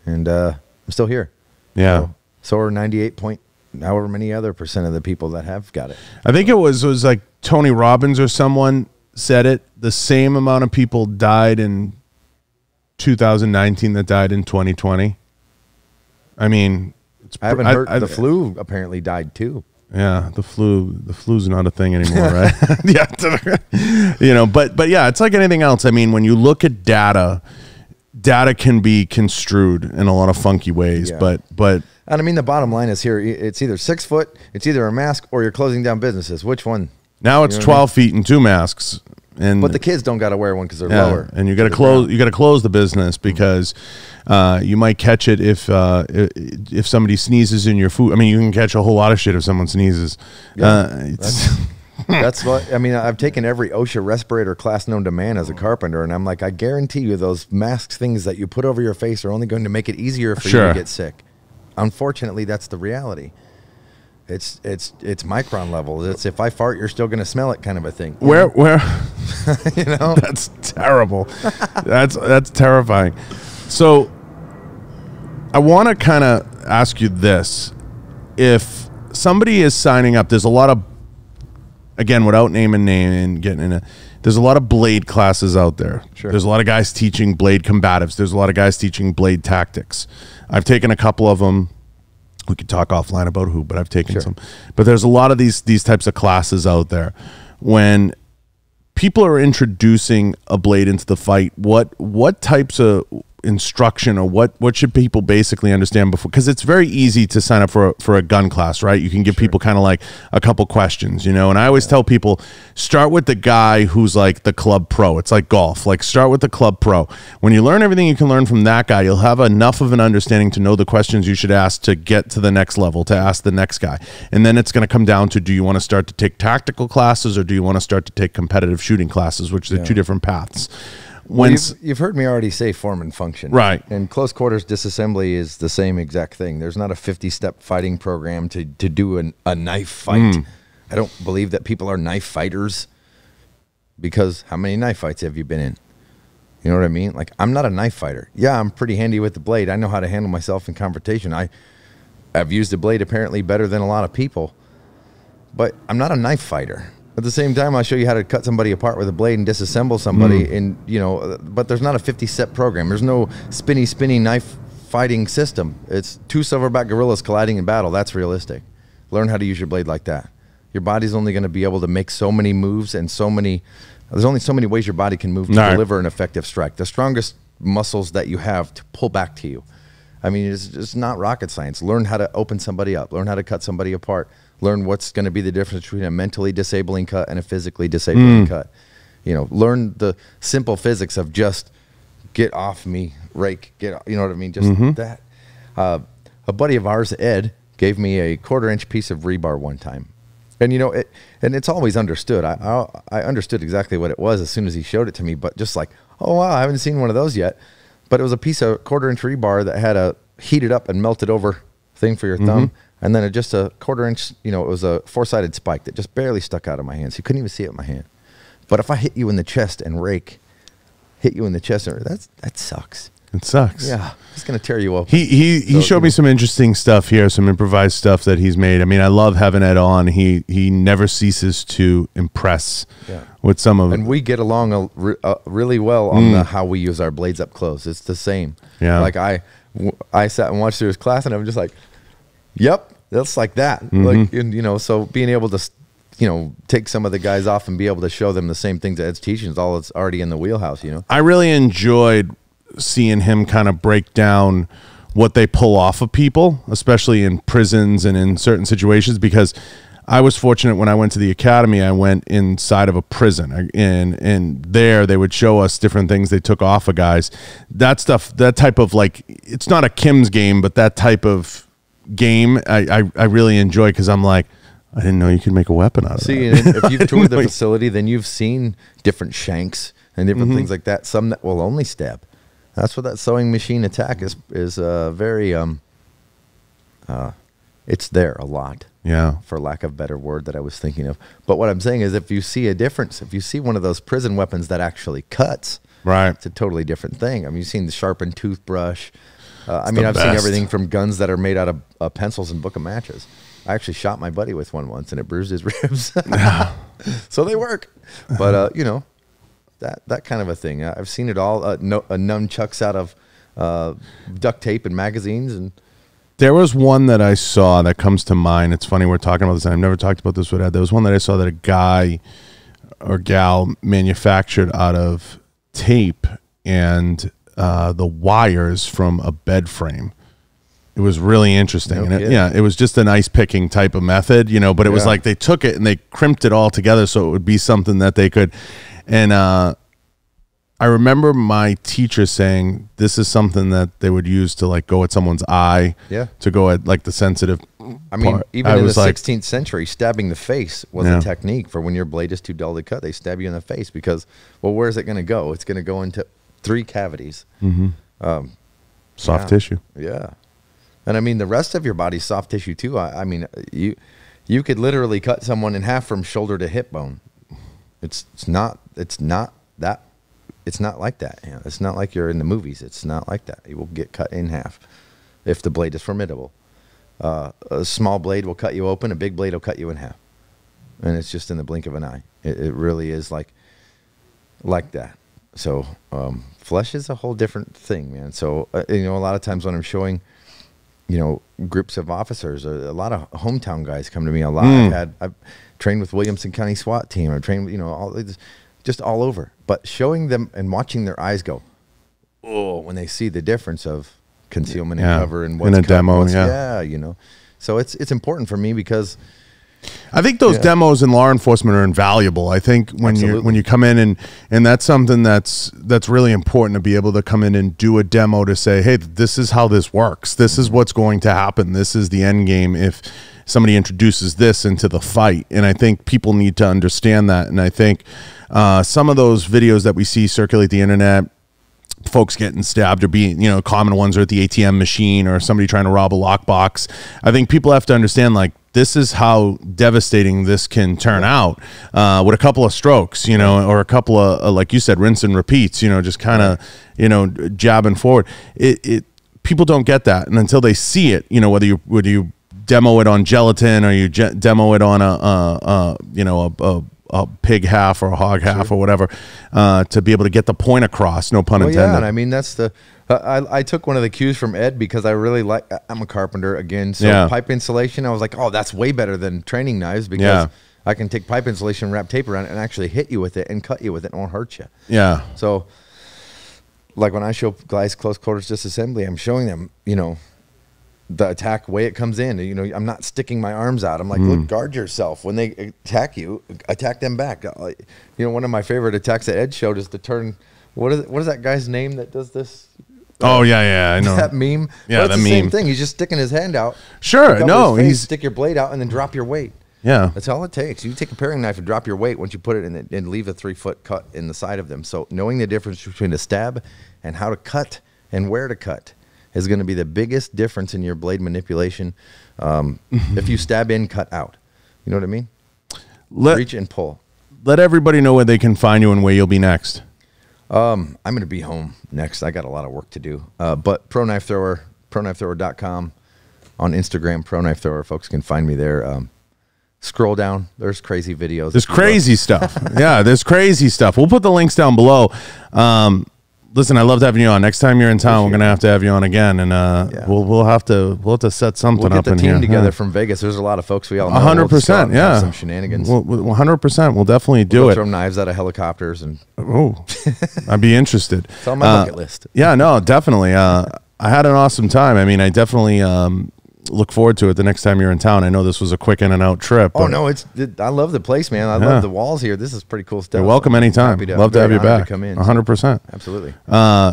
and I'm still here. Yeah. So are 98 point, however many other percent of the people that have got it. I think it was like Tony Robbins or someone said it. The same amount of people died in 2019 that died in 2020. I mean, I haven't heard the flu apparently died too. Yeah, the flu's not a thing anymore, right? Yeah, but yeah, it's like anything else. I mean, when you look at data can be construed in a lot of funky ways. Yeah. But and I mean, the bottom line is here: it's either 6 foot, it's either a mask, or you're closing down businesses. Which one? Now it's 12 feet and 2 masks. But the kids don't got to wear one because they're lower, and you got to close. You got to close the business because you might catch it if somebody sneezes in your food. I mean, you can catch a whole lot of shit if someone sneezes. Yeah, that's what I mean. I've taken every OSHA respirator class known to man as a carpenter, and I'm like, I guarantee you, those mask things that you put over your face are only going to make it easier for you to get sick. Unfortunately, that's the reality. It's micron level. It's if I fart, you're still going to smell it, kind of a thing. Where you know, that's terrible. that's terrifying. So I want to kind of ask you this: if somebody is signing up, there's a lot of, again, without naming and getting in it, there's a lot of blade classes out there. Sure. There's a lot of guys teaching blade combatives. There's a lot of guys teaching blade tactics. I've taken a couple of them. We could talk offline about who, but I've taken Sure. some. But there's a lot of these types of classes out there. When people are introducing a blade into the fight, what types of instruction, or what should people basically understand before? Because it's very easy to sign up for a gun class, right? You can give people kind of like a couple questions, you know. And I always tell people, start with the guy who's like the club pro. It's like golf. Like, start with the club pro. When you learn everything you can learn from that guy, you'll have enough of an understanding to know the questions you should ask to get to the next level, to ask the next guy. And then it's going to come down to, do you want to start to take tactical classes, or do you want to start to take competitive shooting classes, which are two different paths. Well, you've heard me already say form and function. Right. And close quarters disassembly is the same exact thing. There's not a 50-step fighting program to do a knife fight. I don't believe that people are knife fighters, because how many knife fights have you been in? You know what I mean? Like, I'm not a knife fighter. Yeah, I'm pretty handy with the blade. I know how to handle myself in confrontation. I've used the blade apparently better than a lot of people, but I'm not a knife fighter. At the same time, I'll show you how to cut somebody apart with a blade and disassemble somebody. And, you know, but there's not a 50-step program. There's no spinny knife fighting system. It's two silverback gorillas colliding in battle. That's realistic. Learn how to use your blade like that. Your body's only going to be able to make so many moves, and there's only so many ways your body can move to deliver an effective strike. The strongest muscles that you have to pull back to you. I mean, it's not rocket science. Learn how to open somebody up. Learn how to cut somebody apart. Learn what's going to be the difference between a mentally disabling cut and a physically disabling cut. You know, learn the simple physics of just get off me, rake, you know what I mean? Just that. A buddy of ours, Ed, gave me a 1/4-inch piece of rebar one time. And, you know, and it's always understood. I understood exactly what it was as soon as he showed it to me, but just like, oh, wow, I haven't seen one of those yet. But it was a piece of 1/4-inch rebar that had a heated up and melted over thing for your thumb. And then just a 1/4-inch, you know, it was a 4-sided spike that just barely stuck out of my hand. So you couldn't even see it in my hand. But if I hit you in the chest and rake, that sucks. It sucks. Yeah, it's going to tear you up. He showed me some interesting stuff here, some improvised stuff that he's made. I mean, I love having Ed on. He never ceases to impress with some of it. And we get along really well on how we use our blades up close. It's the same. Yeah. Like I sat and watched through his class, and I'm just like, yep, that's like that. Like, and, you know, so being able to, you know, take some of the guys off and be able to show them the same things that Ed's teaching is all it's already in the wheelhouse, you know. I really enjoyed seeing him kind of break down what they pull off of people, especially in prisons and in certain situations, because I was fortunate when I went to the academy, I went inside of a prison, and there they would show us different things they took off of guys. That stuff, that type of, like, it's not a Kim's game, but that type of game I really enjoy, because I'm like, I didn't know you could make a weapon out of that. See, if you've toured the facility, then you've seen different shanks and different things like that, some that will only stab. That's what that sewing machine attack is very, it's there a lot. Yeah. For lack of a better word that I was thinking of. But what I'm saying is, if you see a difference, if you see one of those prison weapons that actually cuts, right, it's a totally different thing. I mean, you've seen the sharpened toothbrush. I've seen everything from guns that are made out of pencils and book of matches. I actually shot my buddy with one once, and it bruised his ribs. So they work. But, you know, that kind of a thing. I've seen it all. Nunchucks out of duct tape and magazines. And there was one that I saw that comes to mind. It's funny we're talking about this, and I've never talked about this with Ed. There was one that I saw that a guy or gal manufactured out of tape and the wires from a bed frame. It was really interesting. No And it was just an ice picking type of method, you know, but it was like they took it and they crimped it all together so it would be something that they could. And I remember my teacher saying this is something that they would use to, like, go at someone's eye, to go at, like, the sensitive I mean, part. even in the 16th century, stabbing the face was a technique for when your blade is too dull to cut. They stab you in the face because, well, where's it going to go? It's going to go into 3 cavities. Soft tissue. Yeah. And I mean, the rest of your body's soft tissue too. I mean, you could literally cut someone in half from shoulder to hip bone. It's not like that. You know, it's not like you're in the movies. It's not like that. You will get cut in half if the blade is formidable. A small blade will cut you open. A big blade will cut you in half. And it's just in the blink of an eye. It really is like that. So flesh is a whole different thing, man. So, you know, a lot of times when I'm showing you know, groups of officers. A lot of hometown guys come to me a lot. I've trained with Williamson County SWAT team. I've trained, you know, just all over. But showing them and watching their eyes go, oh, when they see the difference of concealment and cover and what's in a demo, you know. So it's important for me because I think those demos in law enforcement are invaluable. I think when you come in and that's something that's really important, to be able to come in and do a demo to say, hey, this is how this works. This is what's going to happen. This is the end game if somebody introduces this into the fight. And I think people need to understand that. And I think some of those videos that we see circulate the internet, folks getting stabbed or being, you know, common ones are at the ATM machine or somebody trying to rob a lockbox. I think people have to understand, like, this is how devastating this can turn out with a couple of strokes, you know, or a couple of, like you said, rinse and repeats, you know, just kind of, you know, jabbing forward. People don't get that. And until they see it, you know, whether you demo it on gelatin or you demo it on a pig half or a hog half or whatever, to be able to get the point across, no pun intended. Yeah, and I mean, that's the, I took one of the cues from Ed because I really like, I'm a carpenter again. So pipe insulation, I was like, oh, that's way better than training knives because I can take pipe insulation, wrap tape around it and actually hit you with it and cut you with it and won't hurt you. Yeah. So like when I show guys close quarters disassembly, I'm showing them, you know, the attack way it comes in. You know, I'm not sticking my arms out. I'm like, look, guard yourself. When they attack you, attack them back. You know, one of my favorite attacks that Ed showed is to turn, what is that guy's name that does this? Oh yeah, I know that meme. Yeah, the same thing. He's just sticking his hand out. Sure, no, he's stick your blade out and then drop your weight. Yeah, that's all it takes. You take a paring knife and drop your weight once you put it in it, and leave a 3-foot cut in the side of them. So knowing the difference between a stab and how to cut and where to cut is going to be the biggest difference in your blade manipulation. If you stab in, cut out. You know what I mean? Reach and pull. Let everybody know where they can find you and where you'll be next. I'm going to be home next. I got a lot of work to do. But Pro Knife Thrower, ProKnifeThrower.com. On Instagram, Pro Knife Thrower. Folks can find me there. Scroll down. There's crazy videos. There's crazy stuff. Yeah, there's crazy stuff. We'll put the links down below. Listen, I loved having you on. Next time you're in town, we're gonna have to have you on again, and we'll have to set something up in here. We'll get the team together from Vegas. There's a lot of folks we all know. 100%, yeah. Some shenanigans. 100%. We'll definitely do it. Throw knives out of helicopters and. Oh, I'd be interested. It's on my bucket list. Yeah, no, definitely. I had an awesome time. I mean, I definitely look forward to it the next time you're in town. I know this was a quick in and out trip. Oh no, I love the place, man. I love the walls here. This is pretty cool stuff. You're welcome anytime. Love to have you back. To come in. 100%. Absolutely.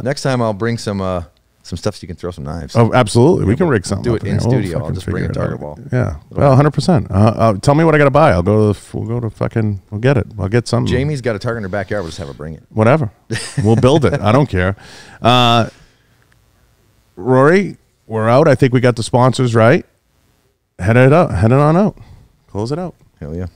Next time I'll bring some stuff so you can throw some knives. Oh, absolutely. We can rig something. Do it in studio. I'll just bring a target wall. Yeah. Well, 100%. Tell me what I got to buy. We'll get it. I'll get something. Jamie's got a target in her backyard. We'll just have her bring it. Whatever. We'll build it. I don't care. Rory, we're out. I think we got the sponsors right. Head it on out. Close it out. Hell yeah.